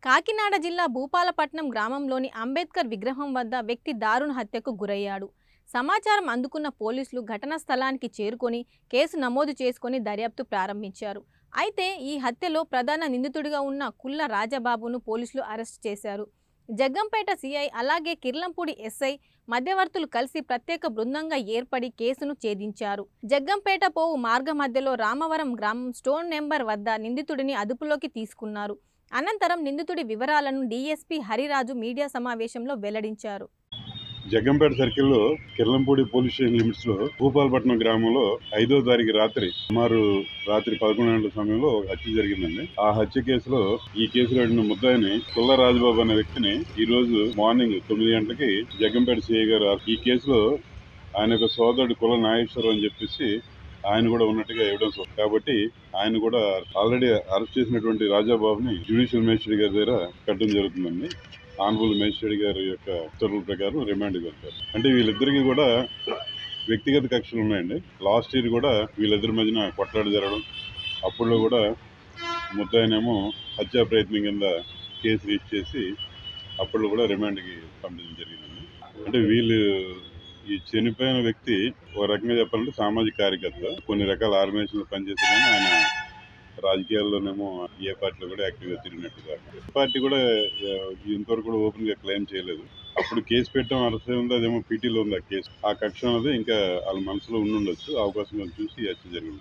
కాకినాడ జిల్లా భూపాలపట్నం గ్రామంలోని అంబేద్కర్ విగ్రహం వద్ద వ్యక్తి దారుణ హత్యకు గురయ్యాడు. సమాచారం అందుకున్న పోలీసులు ఘటనా స్థలానికి చేరుకొని కేసు నమోదు చేసుకొని దర్యాప్తు ప్రారంభించారు. అయితే ఈ హత్యలో ప్రధాన నిందితుడిగా ఉన్న కుల్ల రాజబాబును పోలీసులు అరెస్ట్ చేశారు. జగ్గంపేట సిఐ అలాగే కిర్లంపూడి ఎస్ఐ మధ్యవర్తులు కలిసి ప్రత్యేక బృందంగా ఏర్పడి కేసును ఛేదించారు. జగ్గంపేట పోవు మార్గ మధ్యలో రామవరం గ్రామం స్టోన్ నెంబర్ వద్ద నిందితుడిని అదుపులోకి తీసుకున్నారు. అనంతరం నిందితుడి వివరాలను డీఎస్పీ హరిరాజు మీడియా సమావేశంలో వెల్లడించారు. జగ్గంపేట సర్కిల్లో కిర్లంపూడి పోలీస్ స్టేషన్ లిమిట్స్ లో భూపాలపట్నం గ్రామంలో 5వ తారీఖు రాత్రి సుమారు 11 గంటల సమయంలో ఒక హత్య జరిగిందండి. ఆ హత్య కేసులో ఈ కేసులో ముద్దాయిని కుల్ల రాజబాబు అనే వ్యక్తిని ఈ రోజు మార్నింగ్ 9 గంటలకి జగ్గంపేట సిఐ గారు ఈ కేసులో ఆయన యొక్క సోదరుడు కుల్ల నాగేశ్వరం అని చెప్పేసి ఆయన కూడా ఉన్నట్టుగా ఎవిడెన్స్ కాబట్టి ఆయన కూడా ఆల్రెడీ అరెస్ట్ చేసినటువంటి రాజాబాబుని జ్యుడిషియల్ మేజిస్ట్రేట్ గారి దగ్గర కట్టడం జరుగుతుందండి. ఆనరబుల్ మేజిస్ట్రేట్ గారి యొక్క ఉత్తర్వుల ప్రకారం రిమాండ్ వెళ్తారు. అంటే వీళ్ళిద్దరికి కూడా వ్యక్తిగత కక్షలు ఉన్నాయండి. లాస్ట్ ఇయర్ కూడా వీళ్ళిద్దరి మధ్యన కొట్లాట జరగడం, అప్పుడులో కూడా ముద్దాయినేమో హత్యా ప్రయత్నం కింద కేసు రిజిస్టర్ చేసి అప్పుడు కూడా రిమాండ్కి పంపించడం జరిగిందండి. అంటే వీళ్ళు ఈ చనిపోయిన వ్యక్తి ఒక రకంగా చెప్పాలంటే సామాజిక కార్యకర్త, కొన్ని రకాల ఆర్గనైజేషన్లో పనిచేసి కానీ ఆయన రాజకీయాల్లోనేమో ఏ పార్టీలో కూడా యాక్టివ్గా తిరిగినట్టుగా పార్టీ కూడా ఇంతవరకు కూడా ఓపెన్ గా క్లెయిమ్ చేయలేదు. అప్పుడు కేసు పెట్టడం అరెస్ట్ ఉంది, అదేమో పీటీలో ఉంది. ఆ కేసు ఆ కక్ష అనేది ఇంకా వాళ్ళ మనసులో ఉండుండొచ్చు. అవకాశం చూసి హత్య జరిగింది.